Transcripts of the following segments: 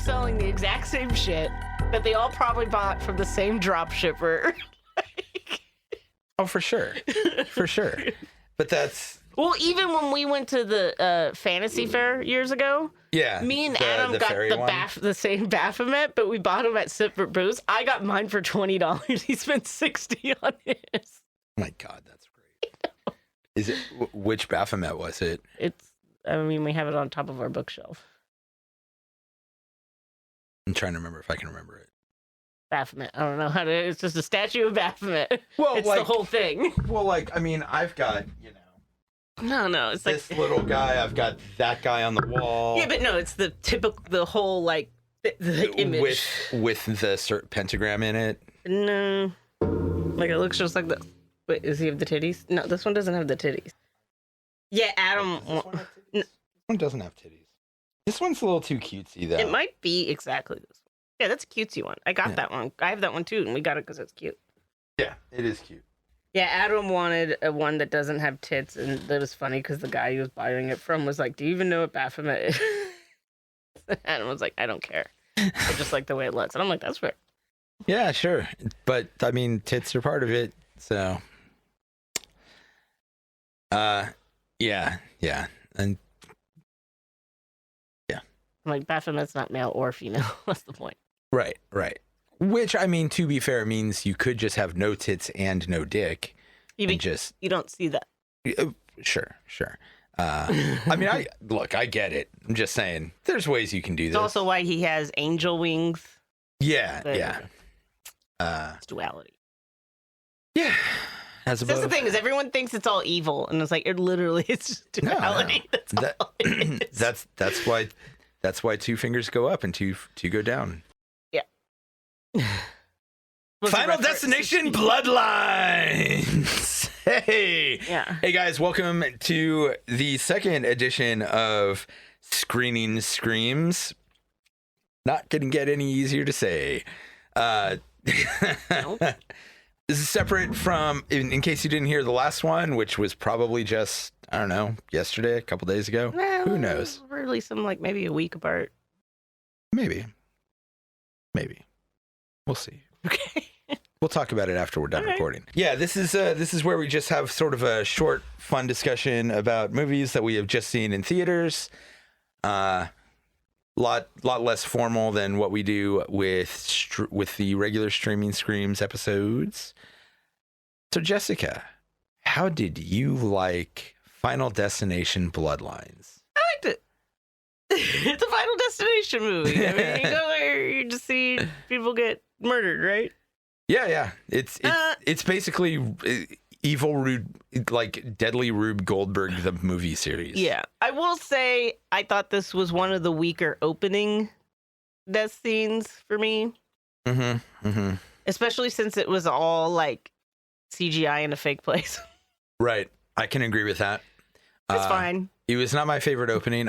selling the exact same shit that they all probably bought from the same drop shipper. Oh, for sure. For sure. But that's... Well, even when we went to the fantasy fair years ago, yeah, me and Adam got the same Baphomet, but we bought them at separate booths. I got mine for $20. He spent $60 on his. Oh my God, that's great. Is it which Baphomet was it? We have it on top of our bookshelf. I'm trying to remember if I can remember it. Baphomet. I don't know how to. It's just a statue of Baphomet. Well, it's the whole thing. Well, I've got, No, it's like this little guy. I've got that guy on the wall. Yeah, but no, it's the typical, the whole the image with the pentagram in it. No, it looks just like the. Wait, does he have the titties? No, this one doesn't have the titties. Yeah, Adam. This one doesn't have titties. This one's a little too cutesy, though. It might be exactly this one. Yeah, that's a cutesy one. I got that one. I have that one too, and we got it because it's cute. Yeah, it is cute. Yeah, Adam wanted a one that doesn't have tits, and that was funny because the guy he was buying it from was like, "Do you even know what Baphomet is?" Adam was like, "I don't care. I just like the way it looks," and I'm like, "That's fair." Yeah, sure, but I mean, tits are part of it, so. Yeah, and yeah. I'm like, Baphomet's not male or female. That's the point. Right. Which, I mean, to be fair, means you could just have no tits and no dick. You don't see that. Sure. I mean, I get it. I'm just saying, there's ways you can do this. It's also why he has angel wings. Yeah. It's duality. Yeah. That's the thing, is everyone thinks it's all evil, and it's like it's just duality. No. That's why two fingers go up and two go down. Yeah. Final destination, Bloodlines. Hey. Yeah. Hey guys, welcome to the second edition of Screening Screams. Not gonna get any easier to say. Nope. This is separate from, in case you didn't hear the last one, which was probably just, I don't know, yesterday, a couple days ago. Who knows? We're releasing maybe a week apart. Maybe. We'll see. Okay. We'll talk about it after we're done recording. Yeah, this is where we just have sort of a short, fun discussion about movies that we have just seen in theaters. Lot less formal than what we do with the regular Streaming Screams episodes. So, Jessica, how did you like Final Destination Bloodlines? I liked it. It's a Final Destination movie. I mean, you go there, you just see people get murdered, right? Yeah. It's basically Evil Rube, like Deadly Rube Goldberg, the movie series. Yeah. I will say, I thought this was one of the weaker opening death scenes for me. Mm-hmm. Especially since it was all like CGI in a fake place. Right. I can agree with that. It's fine. It was not my favorite opening.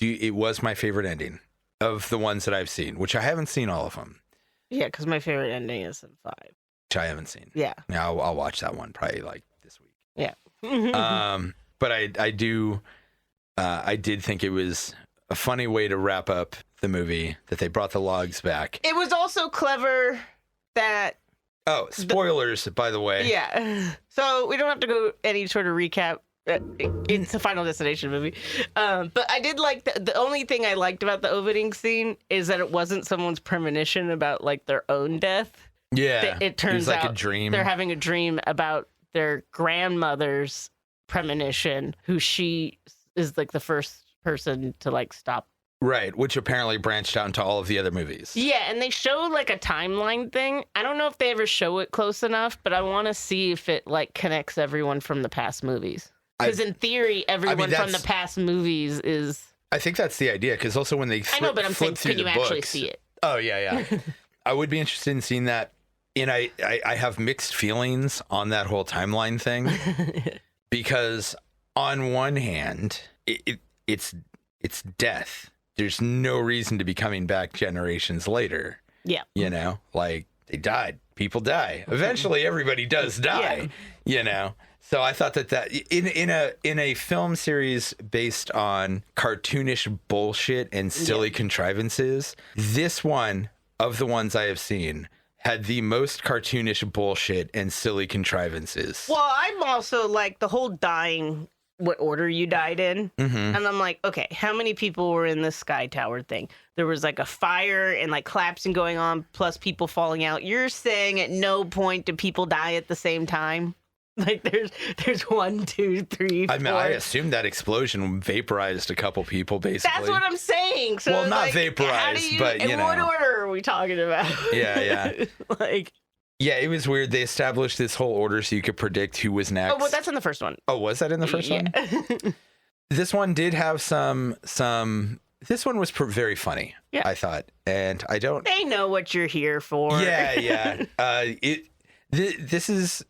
It was my favorite ending of the ones that I've seen, which I haven't seen all of them. Yeah, because my favorite ending is in 5. Which I haven't seen. Yeah. Now I'll watch that one probably like this week. Yeah. But I did think it was a funny way to wrap up the movie that they brought the logs back. It was also clever that. Oh, spoilers, by the way. Yeah. So we don't have to go any sort of recap. It's a Final Destination movie. But I did like the only thing I liked about the opening scene is that it wasn't someone's premonition about like their own death. Yeah. It turns like out a dream. They're having a dream about their grandmother's premonition, who she is like the first person to like stop. Right, which apparently branched out into all of the other movies. Yeah, and they show like a timeline thing. I don't know if they ever show it close enough, but I want to see if it like connects everyone from the past movies. Because in theory, everyone from the past movies is. I think that's the idea. Because also when they I know, but I'm saying, can you actually see it? Oh yeah. I would be interested in seeing that. And I have mixed feelings on that whole timeline thing. Because on one hand, it's death. There's no reason to be coming back generations later. Yeah. Like they died. People die. Eventually, everybody does die. You know. So I thought that in a film series based on cartoonish bullshit and silly contrivances, this one of the ones I have seen had the most cartoonish bullshit and silly contrivances. Well, I'm also like the whole dying, what order you died in. And I'm like, okay, how many people were in this Sky Tower thing? There was like a fire and like collapsing going on, plus people falling out. You're saying at no point do people die at the same time? Like there's 1, 2, 3, 4. I mean, I assume that explosion vaporized a couple people, basically. That's what I'm saying. So well, not like, vaporized, but you know. What order are we talking about? Yeah. Like. Yeah, it was weird. They established this whole order so you could predict who was next. Oh, well, that's in the first one. Oh, was that in the first one? This one did have some. This one was very funny. Yeah, I thought, and I don't. They know what you're here for. Yeah. This is.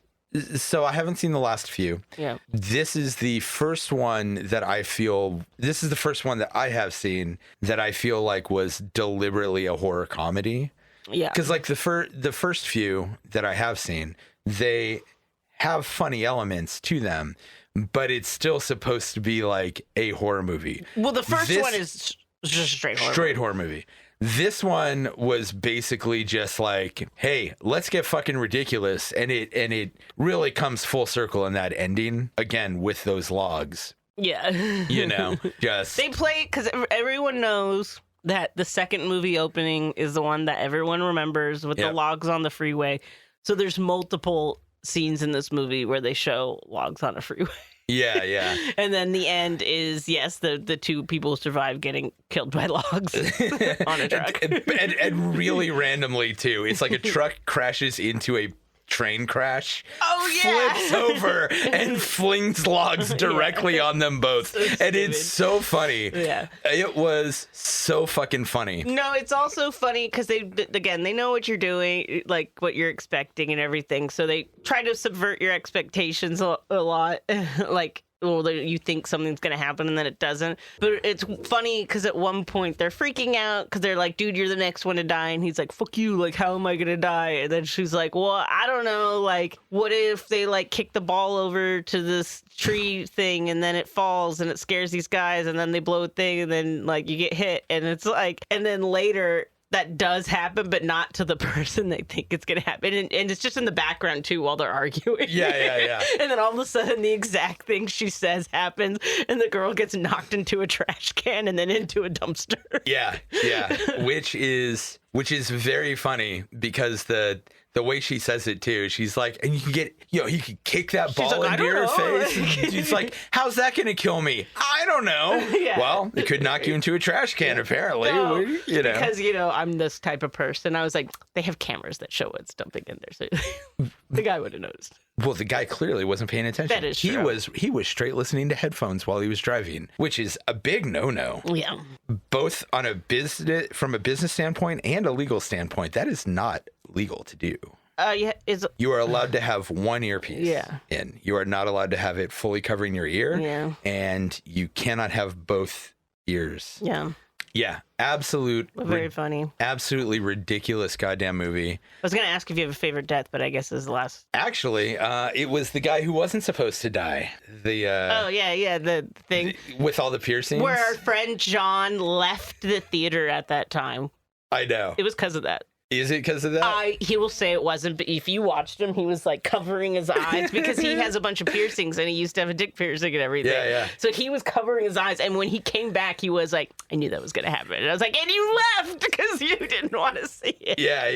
So I haven't seen the last few. Yeah. This is the first one that I feel. This is the first one that I have seen that I feel like was deliberately a horror comedy. Yeah. Because like the first few that I have seen, they have funny elements to them, but it's still supposed to be like a horror movie. Well, the first one is just a straight horror movie. This one was basically just like, hey, let's get fucking ridiculous, and it really comes full circle in that ending again with those logs. Yeah. You know, just they play because everyone knows that the second movie opening is the one that everyone remembers with the logs on the freeway. So there's multiple scenes in this movie where they show logs on a freeway. Yeah. And then the end is, yes, the two people survive getting killed by logs on a truck. and really randomly, too. It's like a truck crashes into a train crash, flips over and flings logs directly on them both. So and it's so funny. Yeah. It was so fucking funny. No, it's also funny because they know what you're doing, like what you're expecting and everything. So they try to subvert your expectations a lot. Like, well, you think something's going to happen and then it doesn't. But it's funny because at one point they're freaking out because they're like, dude, you're the next one to die. And he's like, fuck you. Like, how am I going to die? And then she's like, well, I don't know. Like, what if they like kick the ball over to this tree thing and then it falls and it scares these guys and then they blow a thing and then like you get hit. And it's like, and then later that does happen, but not to the person they think it's going to happen. And it's just in the background, too, while they're arguing. Yeah. And then all of a sudden, the exact thing she says happens, and the girl gets knocked into a trash can and then into a dumpster. Yeah. Which is very funny because the way she says it too, she's like, and you can get, you can kick that ball into your face. And she's like, how's that going to kill me? I don't know. Yeah. Well, it could knock you into a trash can, apparently. No, because, I'm this type of person. I was like, they have cameras that show what's dumping in there. So the guy would have noticed. Well, the guy clearly wasn't paying attention. That is true. He was straight listening to headphones while he was driving, which is a big no-no. Yeah. Both from a business standpoint and a legal standpoint, that is not legal to do. You are allowed to have one earpiece in. You are not allowed to have it fully covering your ear. Yeah. And you cannot have both ears. Yeah. Yeah. Very funny. Absolutely ridiculous goddamn movie. I was going to ask if you have a favorite death, but I guess this is the last. Actually, it was the guy who wasn't supposed to die. The thing. With all the piercings. Where our friend John left the theater at that time. I know. It was because of that. Is it because of that? He will say it wasn't, but if you watched him, he was like covering his eyes because he has a bunch of piercings and he used to have a dick piercing and everything. Yeah. So he was covering his eyes, and when he came back, he was like, I knew that was going to happen. And I was like, and you left because you didn't want to see it. Yeah.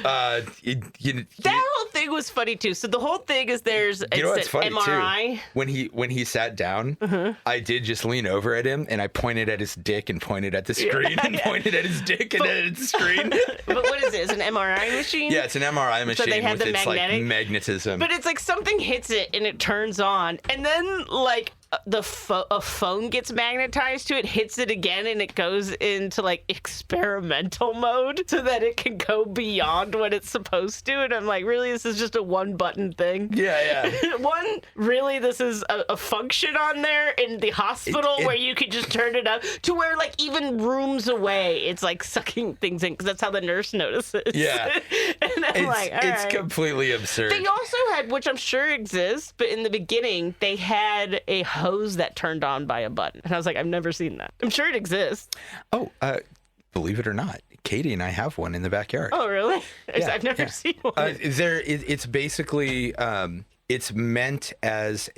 That whole thing was funny too. So the whole thing is there's what's funny MRI. Too? When he sat down, I did just lean over at him and I pointed at his dick and pointed at the screen and pointed at his dick and at the screen. But what is it? Is it an MRI machine? Yeah, it's an MRI machine so they had with its like magnetism. But it's like something hits it and it turns on, and then like a phone gets magnetized to it, hits it again, and it goes into like experimental mode so that it can go beyond what it's supposed to. And I'm like, really, this is just a one button thing? Yeah. Really, this is a function on there in the hospital where you could just turn it up to where like even rooms away, it's like sucking things in because that's how the nurse notices. Yeah. And I'm like, all it's right. completely absurd. They also had, which I'm sure exists, but in the beginning, they had a hose that turned on by a button. And I was like, I've never seen that. I'm sure it exists. Oh, believe it or not, Katie and I have one in the backyard. Oh, really? Yeah, I've never seen one. It's basically, it's meant as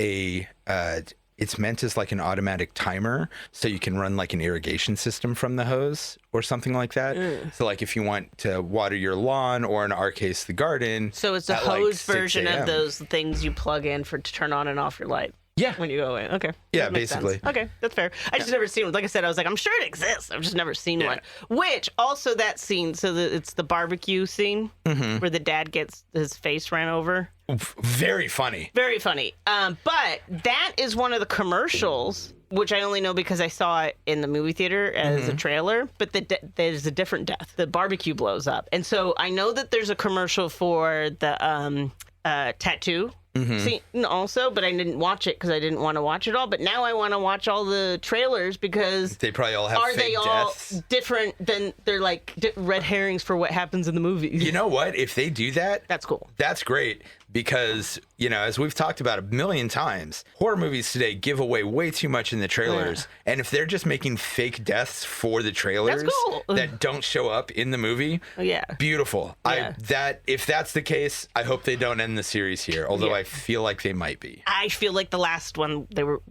like an automatic timer, so you can run like an irrigation system from the hose or something like that. So like if you want to water your lawn, or in our case, the garden. So it's a at, like, hose 6 version of a.m. those things you plug in to turn on and off your light. Yeah. When you go away. Okay. Yeah, That makes basically. sense. Okay, that's fair. I just never seen one. Like I said, I was like, I'm sure it exists. I've just never seen one. Which also that scene, so it's the barbecue scene where the dad gets his face ran over. Very funny. Very funny. But that is one of the commercials, which I only know because I saw it in the movie theater as a trailer, but there's a different death. The barbecue blows up. And so I know that there's a commercial for the tattoo scene also, but I didn't watch it because I didn't want to watch it all. But now I want to watch all the trailers because they probably all have are fake they all deaths. different than they're like red herrings for what happens in the movie? You know what? If they do that, That's cool. That's great because, you know, as we've talked about a million times, horror movies today give away way too much in the trailers. Yeah. And if they're just making fake deaths for the trailers that don't show up in the movie, beautiful. Yeah. If that's the case, I hope they don't end the series here, although I feel like they might be. I feel like the last one,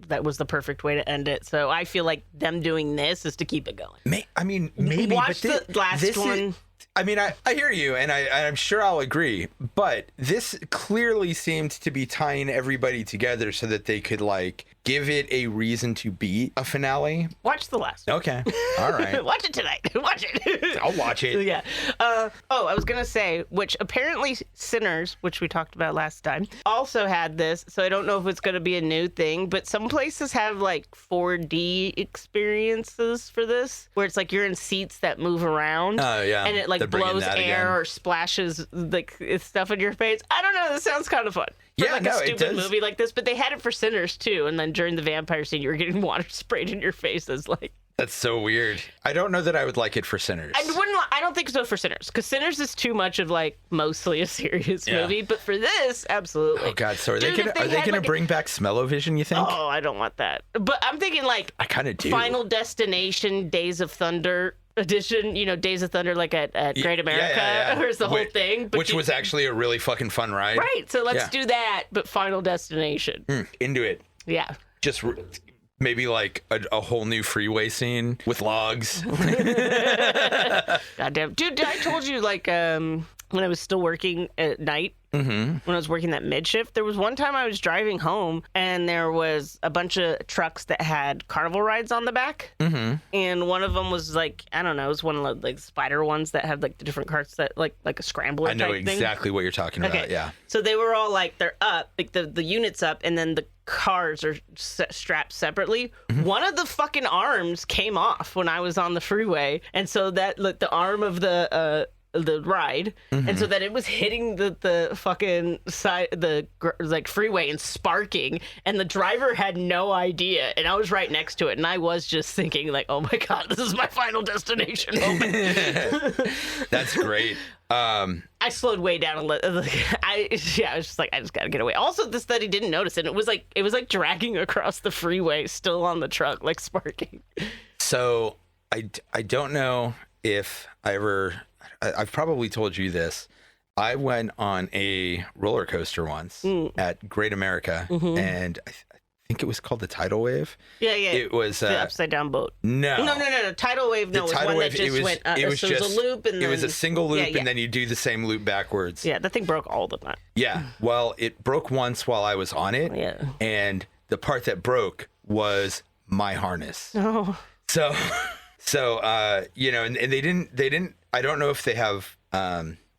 that was the perfect way to end it. So I feel like them doing this is to keep it going. Maybe. Watch the last one. I hear you, and I'm sure I'll agree, but this clearly seemed to be tying everybody together so that they could, like, give it a reason to be a finale. Watch the last one. Okay. All right. Watch it tonight. Watch it. I'll watch it. Yeah. I was going to say, which apparently Sinners, which we talked about last time, also had this, so I don't know if it's going to be a new thing, but some places have, like, 4D experiences for this, where it's like you're in seats that move around. Oh, yeah. And it, like, blows air again. Or splashes, like, stuff in your face. I don't know. This sounds kind of fun. For, like, a stupid movie like this, but they had it for Sinners, too, and then during the vampire scene, you were getting water sprayed in your face as, like... That's so weird. I don't know that I would like it for Sinners. I don't think so for Sinners, because Sinners is too much of, like, mostly a serious movie. But for this, absolutely. Oh God! So are they gonna bring back Smell-O-Vision? You think? Oh, I don't want that. But I'm thinking like I kind of do. Final Destination, Days of Thunder edition. You know, Days of Thunder, like at Great America, or the whole thing. But which was actually a really fucking fun ride. Right. So let's do that, but Final Destination. Into it. Yeah. Just. Maybe like a whole new freeway scene with logs. Goddamn. Dude, I told you, like, when I was still working at night, when I was working that mid shift, there was one time I was driving home and there was a bunch of trucks that had carnival rides on the back. And one of them was like, I don't know, it was one of the like spider ones that had like the different carts that like a scrambler. I know type exactly thing. What you're talking about. Yeah. So they were all like, they're up, like the unit's up, and then the cars are strapped separately. One of the fucking arms came off when I was on the freeway, and so that like the arm of the ride, and so that it was hitting the fucking side, the like freeway and sparking, and the driver had no idea, and I was right next to it, and I was just thinking like, oh my God, this is my Final Destination moment. That's great. I slowed way down a little. I was just like, I just gotta get away. Also, the study didn't notice it. It was like dragging across the freeway, still on the truck, like sparking. So I don't know if I've probably told you this. I went on a roller coaster once at Great America, and I think it was called the Tidal Wave. Yeah. It was the upside down boat. No. Tidal Wave. No, it was one that just went. It was just a loop, and then, it was a single loop, and then you do the same loop backwards. Yeah, that thing broke all the time. Yeah. Well, it broke once while I was on it. Yeah. And the part that broke was my harness. Oh. So you know, and they didn't. I don't know if they have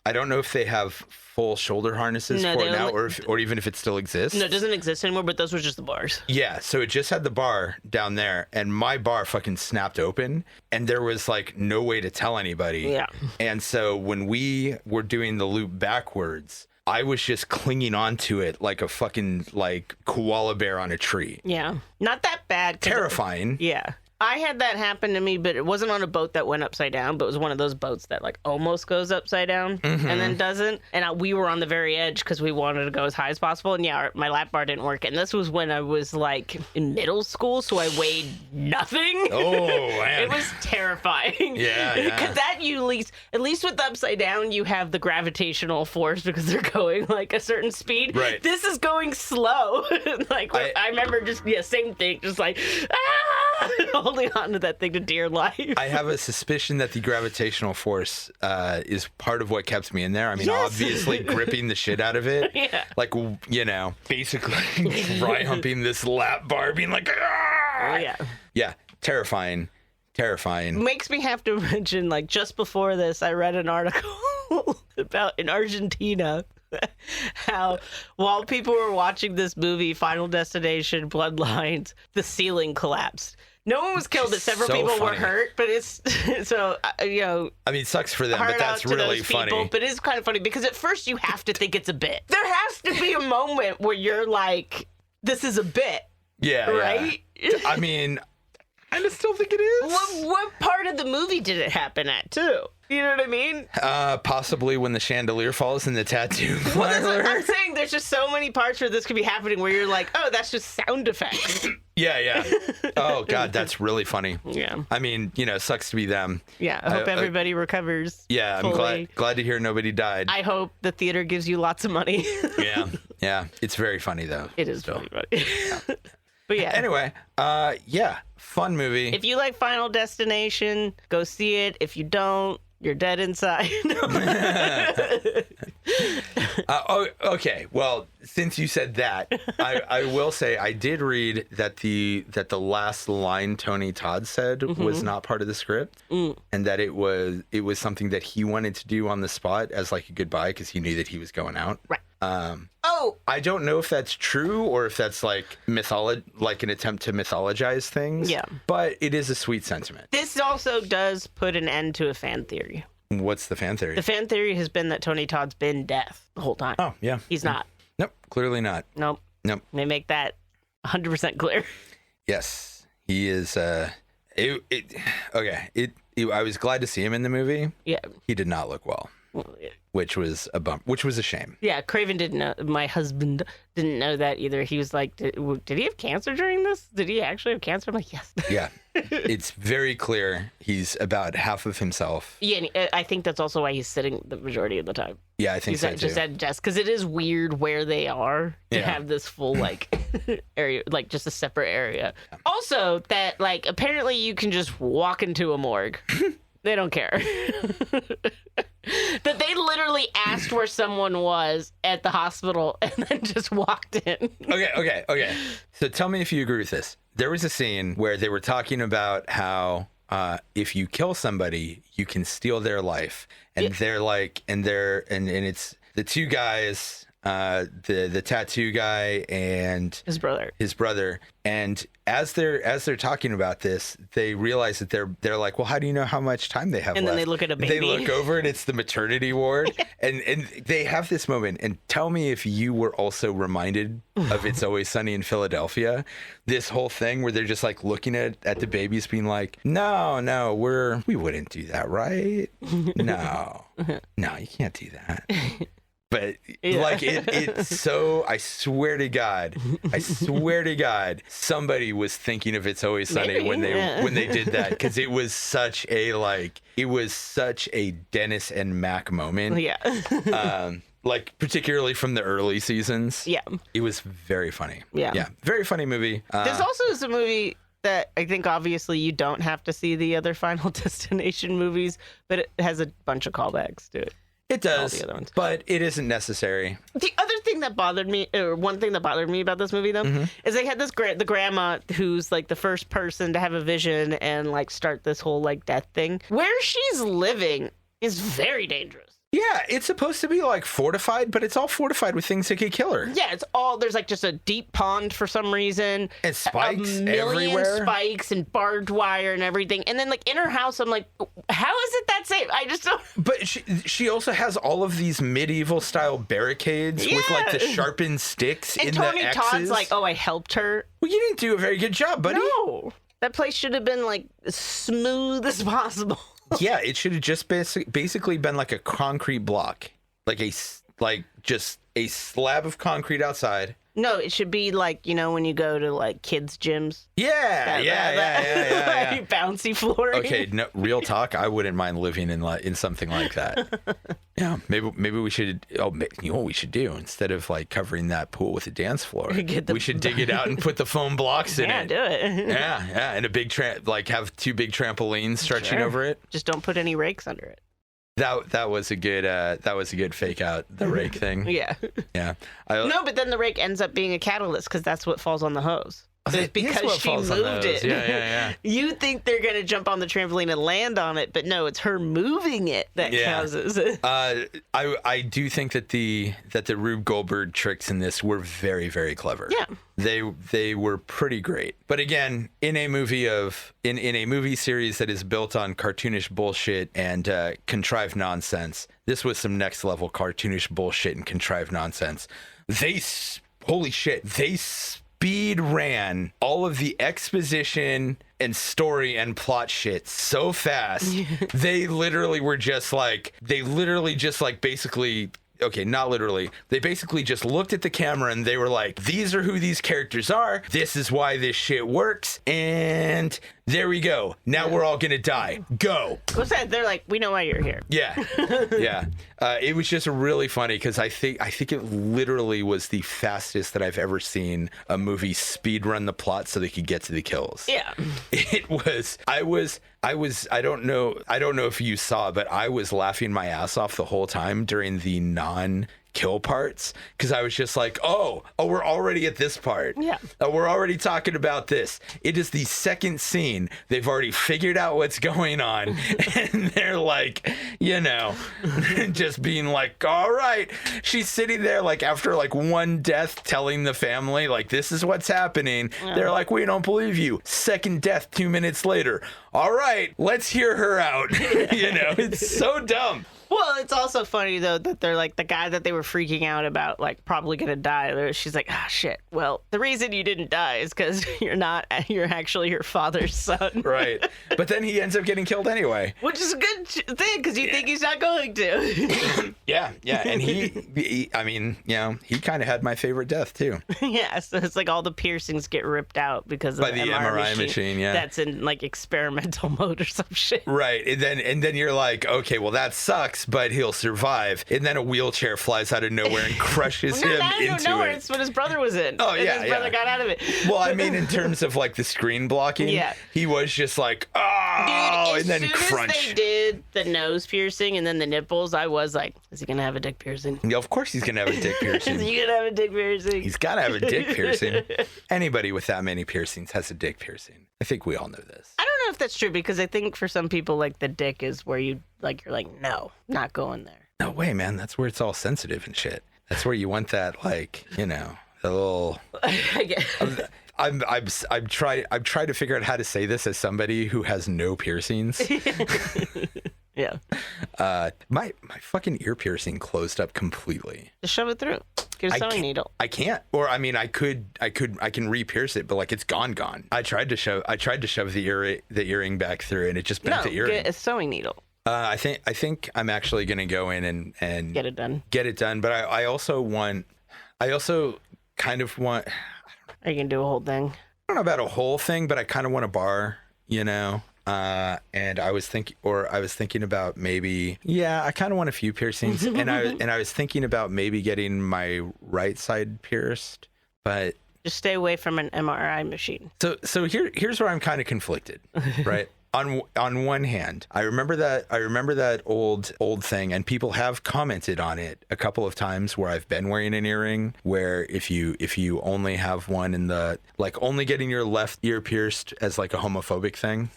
I don't know if they have full shoulder harnesses No, for they it now, only- or even if it still exists. No, it doesn't exist anymore, but those were just the bars. Yeah, so it just had the bar down there, and my bar fucking snapped open, and there was like no way to tell anybody. Yeah. And so when we were doing the loop backwards, I was just clinging onto it like a fucking like koala bear on a tree. Yeah. Not that bad. Terrifying. Yeah. I had that happen to me, but it wasn't on a boat that went upside down, but it was one of those boats that like almost goes upside down and then doesn't. And we were on the very edge because we wanted to go as high as possible. And yeah, my lap bar didn't work. And this was when I was like in middle school, so I weighed nothing. Oh, man. It was terrifying. Yeah. Because that at least with the upside down, you have the gravitational force because they're going like a certain speed. Right. This is going slow. Like I remember just same thing, just like holding on to that thing to dear life. I have a suspicion that the gravitational force is part of what kept me in there. I mean, obviously gripping the shit out of it. Yeah. Like, you know, basically dry humping this lap bar, being like, ah! Yeah. Yeah, terrifying. Makes me have to mention, like, just before this, I read an article about in Argentina how while people were watching this movie, Final Destination, Bloodlines, the ceiling collapsed. No one was killed, but several So people were funny. hurt. But it's so you know. I mean, it sucks for them, Hard but that's out to really those funny. people, but it's kind of funny because at first you have to think it's a bit. There has to be a moment where you're like, "This is a bit," Yeah, right? Yeah. I mean, I still think it is. What part of the movie did it happen at, too? You know what I mean? Possibly when the chandelier falls in the tattoo Well, that's what parlor. I'm saying. There's just so many parts where this could be happening where you're like, oh, that's just sound effects. Yeah. Oh, God, that's really funny. Yeah. I mean, you know, sucks to be them. Yeah. I hope everybody recovers. Yeah, I'm fully. glad to hear nobody died. I hope the theater gives you lots of money. Yeah. It's very funny, though. It is really funny. But yeah. Anyway, yeah, fun movie. If you like Final Destination, go see it. If you don't, you're dead inside. Okay. Well, since you said that, I will say I did read that the last line Tony Todd said was not part of the script, and that it was something that he wanted to do on the spot as like a goodbye because he knew that he was going out. Right. Oh, I don't know if that's true or if that's like like an attempt to mythologize things. Yeah. But it is a sweet sentiment. This also does put an end to a fan theory. What's the fan theory? The fan theory has been that Tony Todd's been deaf the whole time. Oh, yeah. He's not. Nope, clearly not. Nope. They make that 100% clear. Yes, he is. I was glad to see him in the movie. Yeah. He did not look well, which was a shame. Yeah, Craven didn't know. My husband didn't know that either. He was like, did he have cancer during this? Did he actually have cancer? I'm like, yes. Yeah, it's very clear he's about half of himself. Yeah, and I think that's also why he's sitting the majority of the time. Yeah, I think He's so just too. at desk because it is weird where they are to Yeah. have this full like area, like just a separate area. Also, that like apparently you can just walk into a morgue. They don't care. That they literally asked where someone was at the hospital and then just walked in. Okay. So tell me if you agree with this. There was a scene where they were talking about how if you kill somebody, you can steal their life, and they're like, and it's the two guys, the tattoo guy and His brother, and as they're talking about this, they realize that they're like, well, how do you know how much time they have And left? then they look at a baby. They look over and it's the maternity ward, and they have this moment. And tell me if you were also reminded of It's Always Sunny in Philadelphia, this whole thing where they're just like looking at the babies, being like, no, we wouldn't do that, right? No, you can't do that. But like it's so, I swear to God, somebody was thinking of It's Always Sunny Maybe, when they did that, because it was such a Dennis and Mac moment. Yeah. Like particularly from the early seasons. Yeah. It was very funny. Yeah. Very funny movie. This also is a movie that I think obviously you don't have to see the other Final Destination movies, but it has a bunch of callbacks to it. It does, all the other ones. but it isn't necessary. The other thing that bothered me, or one thing that bothered me about this movie, though, is they had this the grandma who's like the first person to have a vision and like start this whole like death thing. Where she's living is very dangerous. Yeah, it's supposed to be like fortified, but it's all fortified with things that could kill her. Yeah, it's all, there's like just a deep pond for some reason. And spikes a million everywhere. spikes and barbed wire and everything. And then like in her house, I'm like, how is it that safe? I just don't. But she also has all of these medieval style barricades with like the sharpened sticks and in Tony the X's. Todd's like, oh, I helped her. Well, you didn't do a very good job, buddy. No, that place should have been like as smooth as possible. Yeah, it should have just basically been like a concrete block, just a slab of concrete outside. No, it should be like, you know, when you go to like kids' gyms. Yeah, yeah. Like bouncy flooring. Okay, no, real talk. I wouldn't mind living in something like that. Yeah, maybe we should. Oh, you know what we should do instead of like covering that pool with a dance floor? We should dig it out and put the foam blocks in it. Yeah, do it. Yeah, and a big have two big trampolines stretching over it. Just don't put any rakes under it. That was a good fake out, the rake thing. Yeah. Yeah. No, but then the rake ends up being a catalyst because that's what falls on the hose. It's because she moved it. Yeah. You think they're going to jump on the trampoline and land on it, but no, it's her moving it that causes it. I do think that the Rube Goldberg tricks in this were very, very clever. Yeah. They were pretty great. But again, in a movie series that is built on cartoonish bullshit and contrived nonsense, this was some next level cartoonish bullshit and contrived nonsense. Holy shit, they speed ran all of the exposition and story and plot shit so fast. They literally just basically, okay, not literally. They basically just looked at the camera and they were like, these are who these characters are. This is why this shit works. And there we go. Now we're all going to die. Go. What's that? They're like, we know why you're here. Yeah. Yeah. It was just really funny because I think it literally was the fastest that I've ever seen a movie speed run the plot so they could get to the kills. Yeah. It was, I don't know if you saw, but I was laughing my ass off the whole time during the non-kill parts because I was just like, oh, we're already at this part. Yeah. We're already talking about this. It is the second scene. They've already figured out what's going on and they're like, you know, just being like, all right. She's sitting there like after like one death telling the family like this is what's happening. Yeah. They're like, we don't believe you. Second death 2 minutes later. All right, let's hear her out. You know, it's so dumb. Well, it's also funny, though, that they're like the guy that they were freaking out about, like, probably going to die. She's like, shit. Well, the reason you didn't die is because you're actually your father's son. Right. But then he ends up getting killed anyway. Which is a good thing because you think he's not going to. Yeah. And he I mean, you know, he kind of had my favorite death, too. Yeah. So it's like all the piercings get ripped out because of the MRI machine. Yeah. That's in, like, experimental mode or some shit. Right. And then you're like, okay, well, that sucks. But he'll survive. And then a wheelchair flies out of nowhere and crushes him into it. It's what his brother was in. Oh, yeah. And his brother got out of it. Well, I mean, in terms of like the screen blocking, he was just like, oh, dude, and then crunch. As they did the nose piercing and then the nipples, I was like, is he going to have a dick piercing? Yeah, of course he's going to have a dick piercing. Is he going to have a dick piercing? He's got to have a dick piercing. Anybody with that many piercings has a dick piercing. I think we all know this. I don't know if that's true because I think for some people, like the dick is where you're like, no, not going there. No way, man. That's where it's all sensitive and shit. That's where you want that, like, you know, the little. I guess. I'm trying to figure out how to say this as somebody who has no piercings. Yeah. My fucking ear piercing closed up completely. Just shove it through. Get a sewing needle. I can't. Or I mean, I can re-pierce it, but like it's gone. I tried to shove the earring back through, and it just bent the earring. Get a sewing needle. I think I'm actually gonna go in and get it done. But I also kind of want. Are you gonna do a whole thing? I don't know about a whole thing, but I kind of want a bar, you know. And I was thinking about maybe, I kind of want a few piercings, and I was thinking about maybe getting my right side pierced, but just stay away from an MRI machine. So here's where I'm kind of conflicted, right? On one hand, I remember that old thing, and people have commented on it a couple of times where I've been wearing an earring where if you only have one in the, like, only getting your left ear pierced as like a homophobic thing.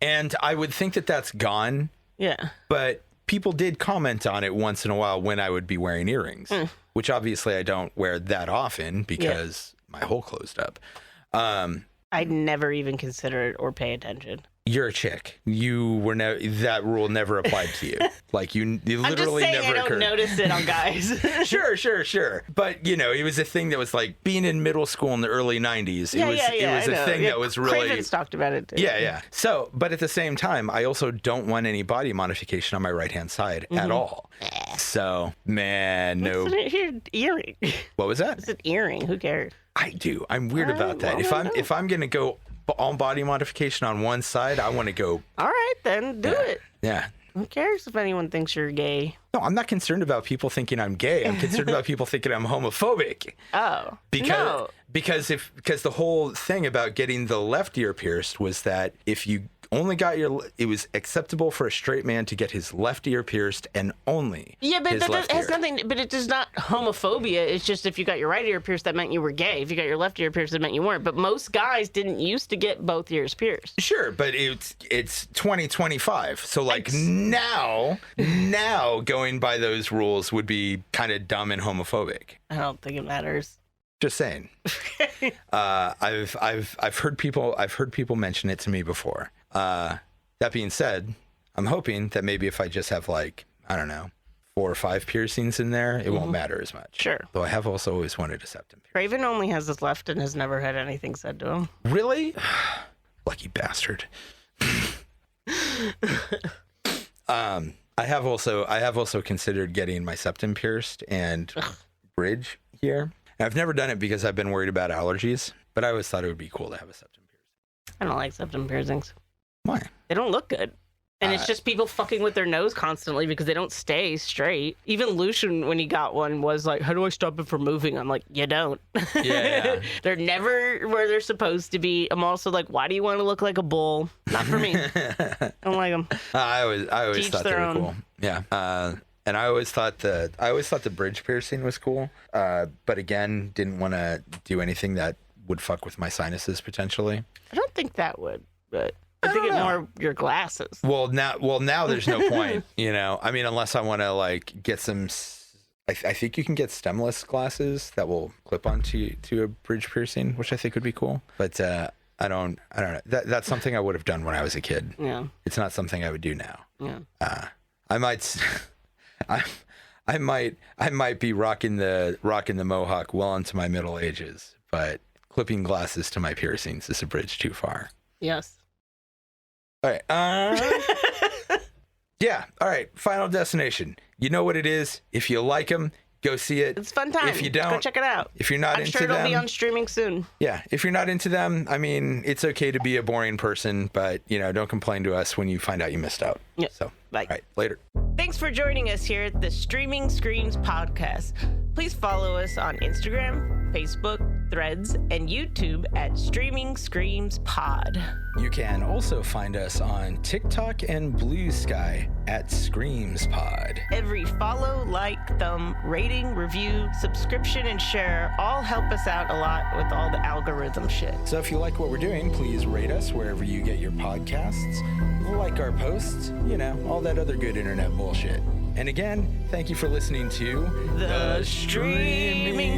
And I would think that that's gone. Yeah. But people did comment on it once in a while when I would be wearing earrings, which obviously I don't wear that often because my hole closed up. I'd never even consider it or pay attention. You're a chick. You were that rule never applied to you. Like you literally I'm just saying never I don't notice it on guys. Sure. But you know, it was a thing that was like being in middle school in the early 90s. It was a thing that was really. Craven's talked about it too. Yeah. So, but at the same time, I also don't want any body modification on my right hand side at all. So, man, no. It's an earring. What was that? It's an earring. Who cares? I do. I'm weird about that. If I'm gonna go all body modification on one side, I want to go. All right, then do it. Yeah. Who cares if anyone thinks you're gay? No, I'm not concerned about people thinking I'm gay. I'm concerned about people thinking I'm homophobic. Oh. Because the whole thing about getting the left ear pierced was that if you only got it was acceptable for a straight man to get his left ear pierced and only but his left has ear. nothing. But it is not homophobia. It's just if you got your right ear pierced, that meant you were gay. If you got your left ear pierced, that meant you weren't. But most guys didn't used to get both ears pierced. Sure, but it's 2025, so like now going by those rules would be kind of dumb and homophobic. I don't think it matters. Just saying. I've heard people mention it to me before. That being said, I'm hoping that maybe if I just have like, I don't know, 4 or 5 piercings in there, it won't matter as much. Sure. Though I have also always wanted a septum piercing. Craven only has his left and has never had anything said to him. Really? Lucky bastard. I have also considered getting my septum pierced and bridge here. And I've never done it because I've been worried about allergies, but I always thought it would be cool to have a septum piercing. I don't like septum piercings. Why? They don't look good. And it's just people fucking with their nose constantly because they don't stay straight. Even Lucian, when he got one, was like, how do I stop it from moving? I'm like, you don't. Yeah. They're never where they're supposed to be. I'm also like, why do you want to look like a bull? Not for me. I don't like them. I always thought they were cool. Yeah. And I always thought the bridge piercing was cool. But again, didn't want to do anything that would fuck with my sinuses potentially. I don't think that would, but I think it more your glasses. Well, now there's no point, you know. I mean, unless I want to like get some. I think you can get stemless glasses that will clip onto a bridge piercing, which I think would be cool. But I don't know. That's something I would have done when I was a kid. Yeah. It's not something I would do now. Yeah. I might be rocking the mohawk well into my middle ages, but clipping glasses to my piercings is a bridge too far. Yes. All right. Yeah. All right. Final Destination. You know what it is. If you like them, go see it. It's a fun time. If you don't, go check it out. If you're not I'm into sure it'll them, be on streaming soon. Yeah. If you're not into them, I mean, it's okay to be a boring person, but you know, don't complain to us when you find out you missed out. Yeah. So, bye. All right. Later. Thanks for joining us here at the Streaming Screams podcast. Please follow us on Instagram, Facebook, Threads, and YouTube at Streaming Screams Pod. You can also find us on TikTok and Blue Sky at Screams Pod. Every follow, like, thumb, rating, review, subscription, and share all help us out a lot with all the algorithm shit. So if you like what we're doing, please rate us wherever you get your podcasts, like our posts, you know, all that other good internet bullshit. And again, thank you for listening to The Streaming